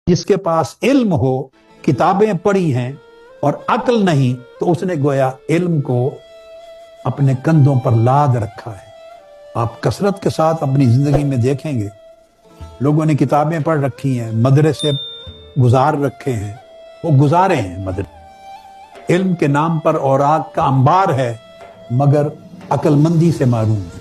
جس کے پاس علم ہو، کتابیں پڑھی ہیں اور عقل نہیں، تو اس نے گویا علم کو اپنے کندھوں پر لاد رکھا ہے۔ آپ کثرت کے ساتھ اپنی زندگی میں دیکھیں گے، لوگوں نے کتابیں پڑھ رکھی ہیں، مدرسے گزار رکھے ہیں، وہ گزارے ہیں مدرسے، علم کے نام پر اوراق کا انبار ہے، مگر عقل مندی سے معروم ہے۔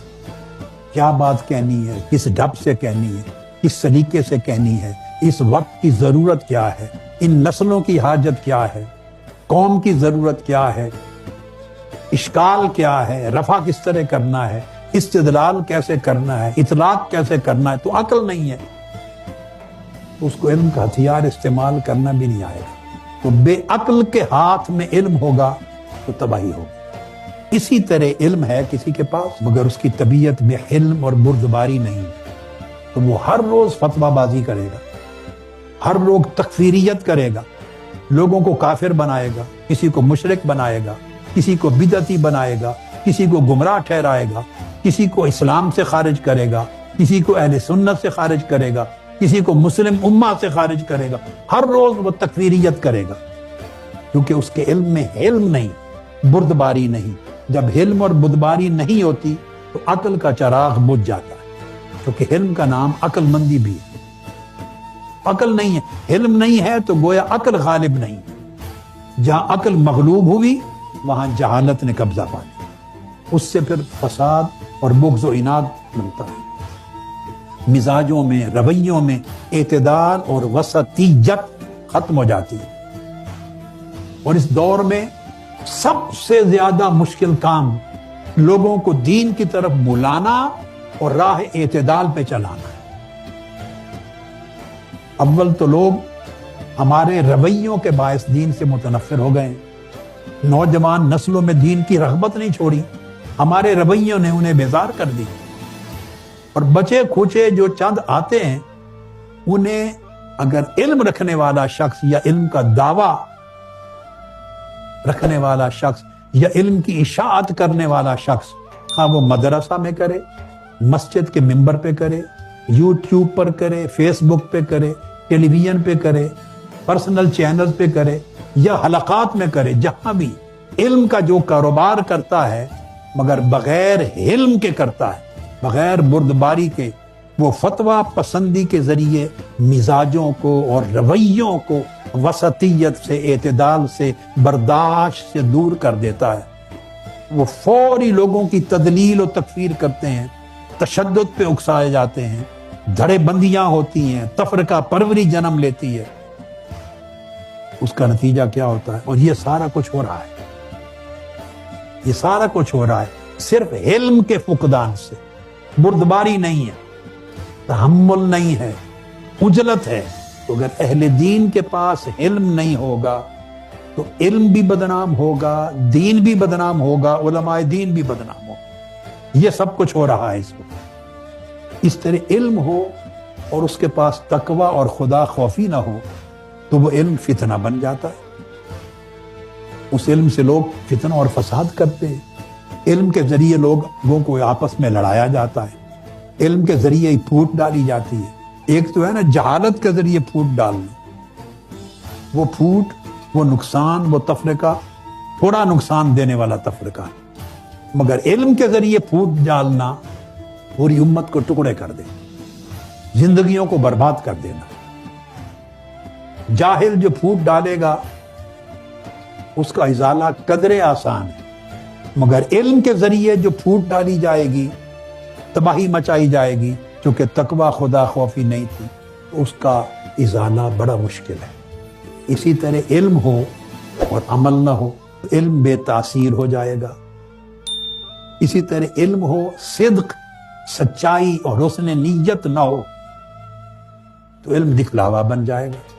کیا بات کہنی ہے، کس ڈھب سے کہنی ہے، کس سلیقے سے کہنی ہے، اس وقت کی ضرورت کیا ہے، ان نسلوں کی حاجت کیا ہے، قوم کی ضرورت کیا ہے، اشکال کیا ہے، رفع کس طرح کرنا ہے، استدلال کیسے کرنا ہے، اطلاق کیسے کرنا ہے، تو عقل نہیں ہے، اس کو علم کا ہتھیار استعمال کرنا بھی نہیں آئے گا۔ تو بے عقل کے ہاتھ میں علم ہوگا تو تباہی ہوگی۔ اسی طرح علم ہے کسی کے پاس، مگر اس کی طبیعت میں حلم اور بردباری نہیں، تو وہ ہر روز فتویٰ بازی کرے گا، ہر روز تکفیریت کرے گا، لوگوں کو کافر بنائے گا، کسی کو مشرک بنائے گا، کسی کو بدعتی بنائے گا، کسی کو گمراہ ٹھہرائے گا، کسی کو اسلام سے خارج کرے گا، کسی کو اہل سنت سے خارج کرے گا، کسی کو مسلم امہ سے خارج کرے گا، ہر روز وہ تکفیریت کرے گا، کیونکہ اس کے علم میں علم نہیں، بردباری نہیں۔ جب علم اور بردباری نہیں ہوتی تو عقل کا چراغ بجھ جاتا ہے، کیونکہ علم کا نام عقل مندی بھی ہے۔ عقل نہیں ہے، علم نہیں ہے تو گویا عقل غالب نہیں، جہاں عقل مغلوب ہوئی وہاں جہالت نے قبضہ پا لیا، اس سے پھر فساد اور بغض و عناد بنتا ہے، مزاجوں میں، رویوں میں اعتدال اور وسطیت ختم ہو جاتی ہے۔ اور اس دور میں سب سے زیادہ مشکل کام لوگوں کو دین کی طرف بلانا اور راہ اعتدال پہ چلانا ہے۔ اول تو لوگ ہمارے رویوں کے باعث دین سے متنفر ہو گئے، نوجوان نسلوں میں دین کی رغبت نہیں چھوڑی، ہمارے رویوں نے انہیں بیزار کر دی، اور بچے کھوچے جو چند آتے ہیں انہیں اگر علم رکھنے والا شخص یا علم کا دعویٰ رکھنے والا شخص یا علم کی اشاعت کرنے والا شخص، ہاں وہ مدرسہ میں کرے، مسجد کے ممبر پہ کرے، یوٹیوب پر کرے، فیس بک پہ کرے، ٹیلی ویژن پہ کرے، پرسنل چینل پہ کرے یا حلقات میں کرے، جہاں بھی علم کا جو کاروبار کرتا ہے مگر بغیر علم کے کرتا ہے، بغیر بردباری کے، وہ فتویٰ پسندی کے ذریعے مزاجوں کو اور رویوں کو وسطیت سے، اعتدال سے، برداشت سے دور کر دیتا ہے۔ وہ فوری لوگوں کی تدلیل و تکفیر کرتے ہیں، تشدد پہ اکسائے جاتے ہیں، دھڑے بندیاں ہوتی ہیں، تفرقہ پروری جنم لیتی ہے۔ اس کا نتیجہ کیا ہوتا ہے؟ اور یہ سارا کچھ ہو رہا ہے، یہ سارا کچھ ہو رہا ہے صرف علم کے فقدان سے۔ بردباری نہیں ہے، تحمل نہیں ہے، عجلت ہے۔ تو اگر اہل دین کے پاس علم نہیں ہوگا تو علم بھی بدنام ہوگا، دین بھی بدنام ہوگا، علماء دین بھی بدنام ہوگا۔ یہ سب کچھ ہو رہا ہے اس وقت۔ اس طرح علم ہو اور اس کے پاس تقوی اور خدا خوفی نہ ہو تو وہ علم فتنہ بن جاتا ہے۔ اس علم سے لوگ فتنہ اور فساد کرتے ہیں، علم کے ذریعے لوگوں کو آپس میں لڑایا جاتا ہے، علم کے ذریعے ہی پھوٹ ڈالی جاتی ہے۔ ایک تو ہے نا جہالت کے ذریعے پھوٹ ڈالنا، وہ پھوٹ، وہ نقصان، وہ تفرقہ تھوڑا نقصان دینے والا تفرقہ ہے، مگر علم کے ذریعے پھوٹ ڈالنا پوری امت کو ٹکڑے کر دے، زندگیوں کو برباد کر دینا۔ جاہل جو پھوٹ ڈالے گا اس کا ازالہ قدرے آسان ہے، مگر علم کے ذریعے جو پھوٹ ڈالی جائے گی، تباہی مچائی جائے گی، چونکہ تقوی خدا خوفی نہیں تھی، تو اس کا ازالہ بڑا مشکل ہے۔ اسی طرح علم ہو اور عمل نہ ہو، علم بے تاثیر ہو جائے گا۔ اسی طرح علم ہو، صدق، سچائی اور حسن نیت نہ ہو تو علم دکھلاوا بن جائے گا۔